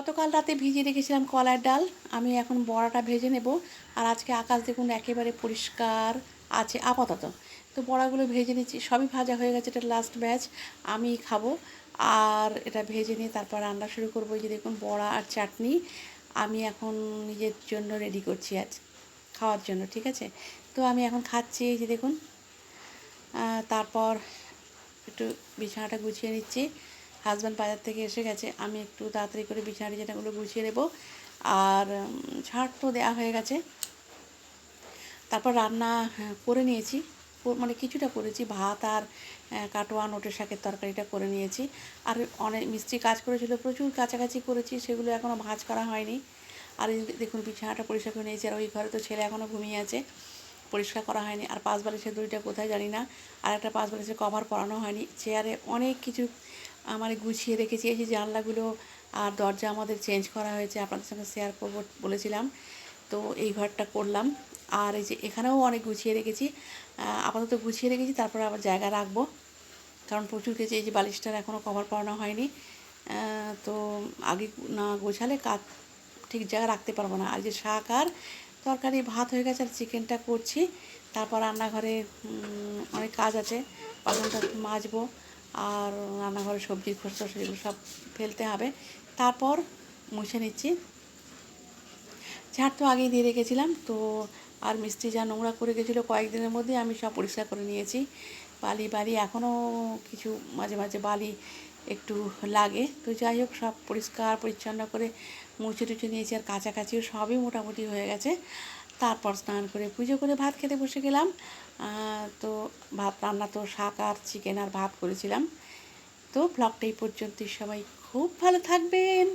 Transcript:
গতকাল রাতে ভিজিয়ে রেখেছিলাম কলার ডাল। আমি এখন বড়াটা ভেজে নেব। আর আজকে আকাশ দেখুন একেবারে পরিষ্কার আছে আপাতত। তো বড়াগুলো ভেজে নিচ্ছি, সবই ভাজা হয়ে গেছে, এটা লাস্ট ব্যাচ, আমি খাবো। আর এটা ভেজে নিয়ে তারপর রান্না শুরু করবো। এই যে দেখুন বড়া আর চাটনি আমি এখন নিজের জন্য রেডি করছি আজ খাওয়ার জন্য, ঠিক আছে। তো আমি এখন খাচ্ছি, এই যে দেখুন। তারপর একটু বিছানাটা গুছিয়ে নিচ্ছি। হাজব্যান্ড বাজার থেকে এসে গেছে, আমি একটু তাড়াতাড়ি করে বিছানা টিছানাগুলো গুছিয়ে নেব। আর ঝাড় তো দেওয়া হয়ে গেছে। তারপর রান্না করে নিয়েছি, মানে কিছুটা করেছি, ভাত আর কাটোয়া নোটের শাকের তরকারিটা করে নিয়েছি। আর অনেক মিস্ত্রি কাজ করেছিল, প্রচুর কাছাকাছি করেছি, সেগুলো এখনও ভাঁজ করা হয়নি। আর এই দেখুন বিছানাটা পরিষ্কার করে নিয়েছি। আর ওই ঘরে তো ছেলে এখনও ঘুমিয়ে আছে, পরিষ্কার করা হয়নি। আর পাঁচ বালিশের দড়িটা কোথায় জানি না, আর একটা পাঁচ বালিশের কভার পরানো হয়নি। চেয়ারে অনেক কিছু মানে গুছিয়ে রেখেছি। এই যে জানলাগুলো আর দরজা আমাদের চেঞ্জ করা হয়েছে, আপনাদের সঙ্গে শেয়ার করবো বলেছিলাম, তো এই ঘরটা করলাম। আর এই যে এখানেও অনেক গুছিয়ে রেখেছি, আপাতত গুছিয়ে রেখেছি, তারপরে আবার জায়গা রাখবো, কারণ প্রচুর কিছু। এই যে বালিশটার এখনও কভার পরানো হয়নি, তো আগে না গোছালে কাজ ঠিক জায়গায় রাখতে পারবো না। আর যে শাক আর তরকারি ভাত হয়ে গেছে, আর চিকেনটা করছি। তারপর রান্নাঘরে অনেক কাজ আছে, বাসনটা মাজবো, আর রান্নাঘরে সবজি খোসা সেগুলো সব ফেলতে হবে। তারপর মুছে নিচ্ছি। ঝাড় তো আগেই দিয়ে রেখেছিলাম তো। আর মিস্ত্রি যা নোংরা করে গেছিলো কয়েকদিনের মধ্যে আমি সব পরিষ্কার করে নিয়েছি। বালি এখনও কিছু মাঝে মাঝে বালি একটু লাগে, তো যাই হোক সব পরিষ্কার পরিচ্ছন্ন করে মুছে টুছে নিয়েছি। আর কাছাকাছিও সবই মোটামুটি হয়ে গেছে। তারপর স্নান করে পুজো করে ভাত খেতে বসে গেলাম। তো ভাত রান্না তো শাক আর চিকেন আর ভাত করেছিলাম। তো ব্লগটা এই পর্যন্তই, সবাই খুব ভালো থাকবেন।